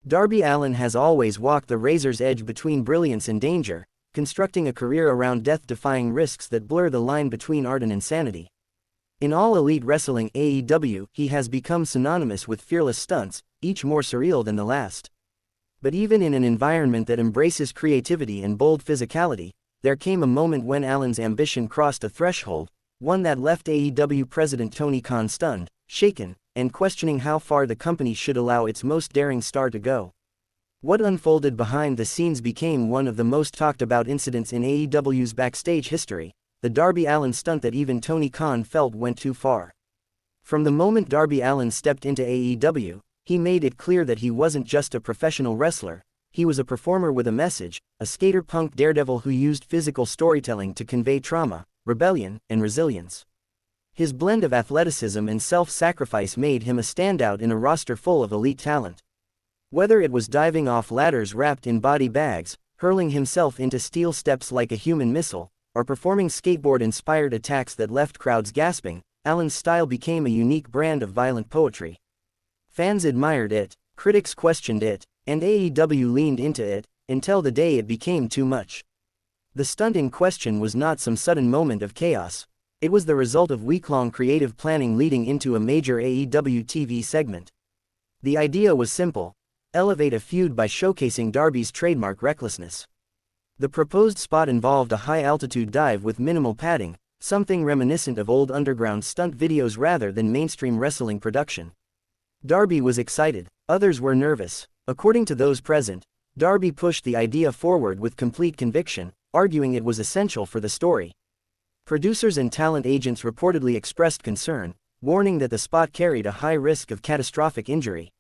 Darby Allin has always walked the razor's edge between brilliance and danger, constructing a career around death-defying risks that blur the line between art and insanity. In All Elite Wrestling (AEW), he has become synonymous with fearless stunts, each more surreal than the last. But even in an environment that embraces creativity and bold physicality, there came a moment when Allin's ambition crossed a threshold, one that left AEW President Tony Khan stunned, shaken, and questioning how far the company should allow its most daring star to go. What unfolded behind the scenes became one of the most talked about incidents in AEW's backstage history, the Darby Allin stunt that even Tony Khan felt went too far. From the moment Darby Allin stepped into AEW, he made it clear that he wasn't just a professional wrestler, he was a performer with a message, a skater-punk daredevil who used physical storytelling to convey trauma, rebellion, and resilience. His blend of athleticism and self-sacrifice made him a standout in a roster full of elite talent. Whether it was diving off ladders wrapped in body bags, hurling himself into steel steps like a human missile, or performing skateboard-inspired attacks that left crowds gasping, Allin's style became a unique brand of violent poetry. Fans admired it, critics questioned it, and AEW leaned into it, until the day it became too much. The stunt in question was not some sudden moment of chaos. It was the result of week-long creative planning leading into a major AEW TV segment. The idea was simple: elevate a feud by showcasing Darby's trademark recklessness. The proposed spot involved a high-altitude dive with minimal padding, something reminiscent of old underground stunt videos rather than mainstream wrestling production. Darby was excited, others were nervous. According to those present, Darby pushed the idea forward with complete conviction, arguing it was essential for the story. Producers and talent agents reportedly expressed concern, warning that the spot carried a high risk of catastrophic injury.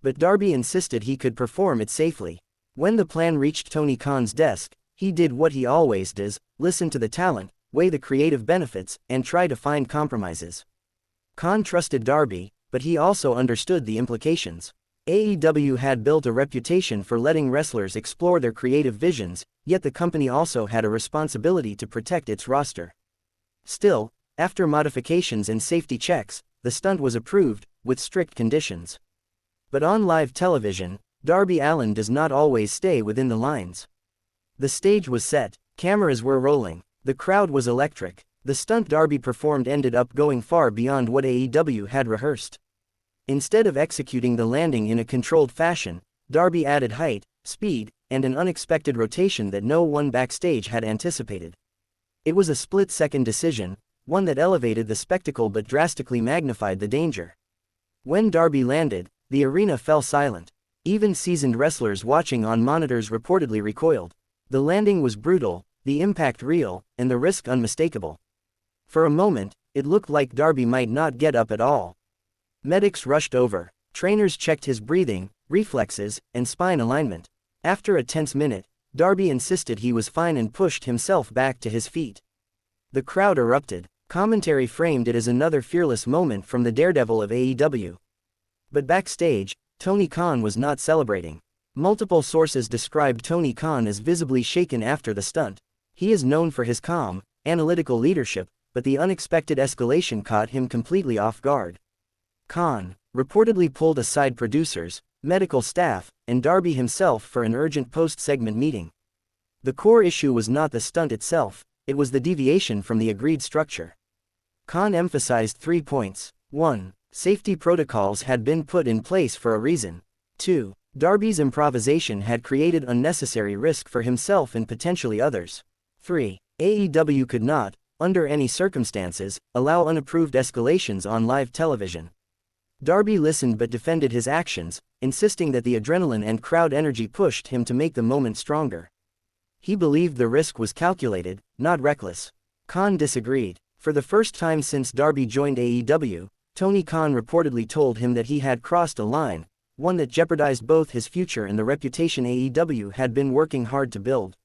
But Darby insisted he could perform it safely. When the plan reached Tony Khan's desk, he did what he always does: listen to the talent, weigh the creative benefits, and try to find compromises. Khan trusted Darby, but he also understood the implications. AEW had built a reputation for letting wrestlers explore their creative visions, yet the company also had a responsibility to protect its roster. Still, after modifications and safety checks, the stunt was approved, with strict conditions. But on live television, Darby Allin does not always stay within the lines. The stage was set, cameras were rolling, the crowd was electric. The stunt Darby performed ended up going far beyond what AEW had rehearsed. Instead of executing the landing in a controlled fashion, Darby added height, speed, and an unexpected rotation that no one backstage had anticipated. It was a split-second decision, one that elevated the spectacle but drastically magnified the danger. When Darby landed, the arena fell silent. Even seasoned wrestlers watching on monitors reportedly recoiled. The landing was brutal, the impact real, and the risk unmistakable. For a moment, it looked like Darby might not get up at all. Medics rushed over. Trainers checked his breathing, reflexes, and spine alignment. After a tense minute, Darby insisted he was fine and pushed himself back to his feet. The crowd erupted. Commentary framed it as another fearless moment from the daredevil of AEW. But backstage, Tony Khan was not celebrating. Multiple sources described Tony Khan as visibly shaken after the stunt. He is known for his calm, analytical leadership, but the unexpected escalation caught him completely off guard. Khan reportedly pulled aside producers, medical staff, and Darby himself for an urgent post-segment meeting. The core issue was not the stunt itself, it was the deviation from the agreed structure. Khan emphasized 3 points. 1. Safety protocols had been put in place for a reason. 2. Darby's improvisation had created unnecessary risk for himself and potentially others. 3. AEW could not, under any circumstances, allow unapproved escalations on live television. Darby listened but defended his actions, insisting that the adrenaline and crowd energy pushed him to make the moment stronger. He believed the risk was calculated, not reckless. Khan disagreed. For the first time since Darby joined AEW, Tony Khan reportedly told him that he had crossed a line, one that jeopardized both his future and the reputation AEW had been working hard to build.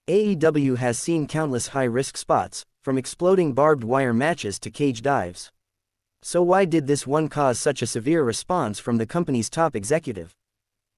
AEW has seen countless high-risk spots, from exploding barbed wire matches to cage dives. So why did this one cause such a severe response from the company's top executive?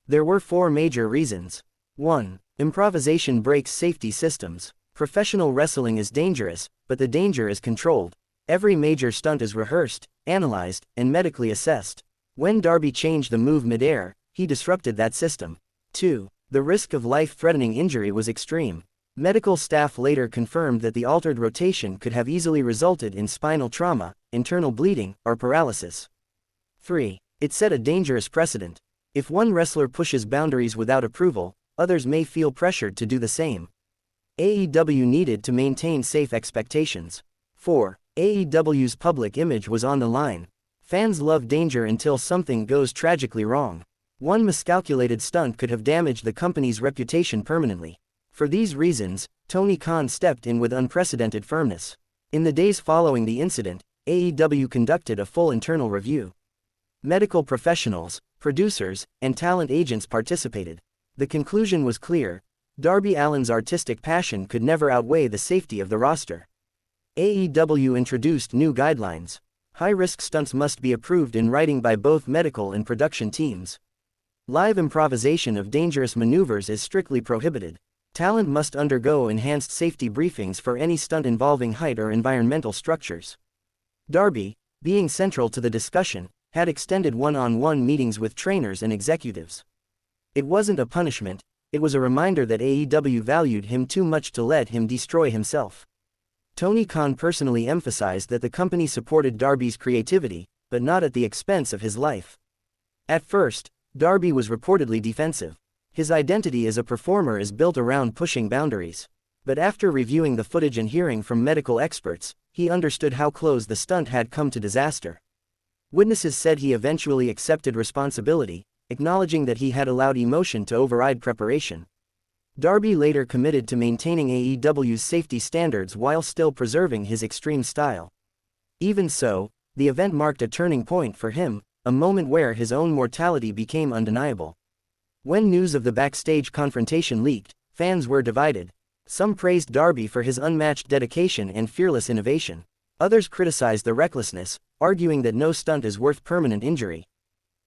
There were 4 major reasons. 1. Improvisation breaks safety systems. Professional wrestling is dangerous, but the danger is controlled. Every major stunt is rehearsed, analyzed, and medically assessed. When Darby changed the move mid-air, he disrupted that system. 2. The risk of life-threatening injury was extreme. Medical staff later confirmed that the altered rotation could have easily resulted in spinal trauma, internal bleeding, or paralysis. 3. It set a dangerous precedent. If one wrestler pushes boundaries without approval, others may feel pressured to do the same. AEW needed to maintain safe expectations. 4. AEW's public image was on the line. Fans love danger until something goes tragically wrong. One miscalculated stunt could have damaged the company's reputation permanently. For these reasons, Tony Khan stepped in with unprecedented firmness. In the days following the incident, AEW conducted a full internal review. Medical professionals, producers, and talent agents participated. The conclusion was clear: Darby Allin's artistic passion could never outweigh the safety of the roster. AEW introduced new guidelines. High-risk stunts must be approved in writing by both medical and production teams. Live improvisation of dangerous maneuvers is strictly prohibited. Talent must undergo enhanced safety briefings for any stunt involving height or environmental structures. Darby, being central to the discussion, had extended one-on-one meetings with trainers and executives. It wasn't a punishment, it was a reminder that AEW valued him too much to let him destroy himself. Tony Khan personally emphasized that the company supported Darby's creativity, but not at the expense of his life. At first, Darby was reportedly defensive. His identity as a performer is built around pushing boundaries. But after reviewing the footage and hearing from medical experts, he understood how close the stunt had come to disaster. Witnesses said he eventually accepted responsibility, acknowledging that he had allowed emotion to override preparation. Darby later committed to maintaining AEW's safety standards while still preserving his extreme style. Even so, the event marked a turning point for him, a moment where his own mortality became undeniable. When news of the backstage confrontation leaked, fans were divided. Some praised Darby for his unmatched dedication and fearless innovation. Others criticized the recklessness, arguing that no stunt is worth permanent injury.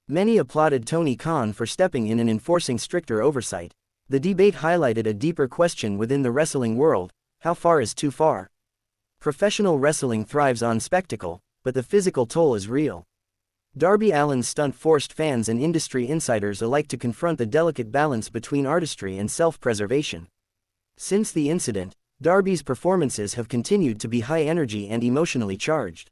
Many applauded Tony Khan for stepping in and enforcing stricter oversight. The debate highlighted a deeper question within the wrestling world: how far is too far? Professional wrestling thrives on spectacle, but the physical toll is real. Darby Allin's stunt forced fans and industry insiders alike to confront the delicate balance between artistry and self-preservation. Since the incident, Darby's performances have continued to be high energy and emotionally charged.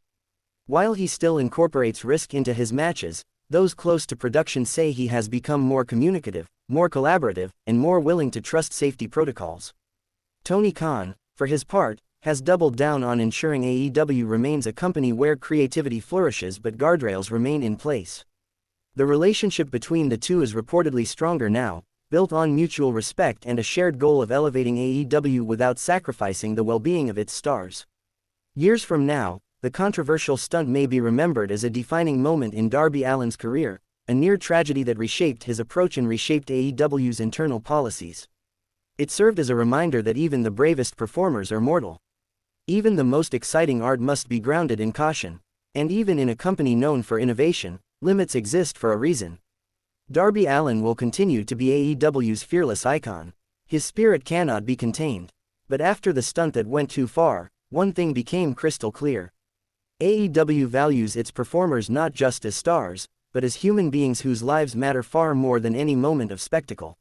While he still incorporates risk into his matches, those close to production say he has become more communicative, more collaborative, and more willing to trust safety protocols. Tony Khan, for his part, has doubled down on ensuring AEW remains a company where creativity flourishes but guardrails remain in place. The relationship between the two is reportedly stronger now, built on mutual respect and a shared goal of elevating AEW without sacrificing the well-being of its stars. Years from now, the controversial stunt may be remembered as a defining moment in Darby Allin's career, a near tragedy that reshaped his approach and reshaped AEW's internal policies. It served as a reminder that even the bravest performers are mortal. Even the most exciting art must be grounded in caution. And even in a company known for innovation, limits exist for a reason. Darby Allin will continue to be AEW's fearless icon. His spirit cannot be contained. But after the stunt that went too far, one thing became crystal clear. AEW values its performers not just as stars, but as human beings whose lives matter far more than any moment of spectacle.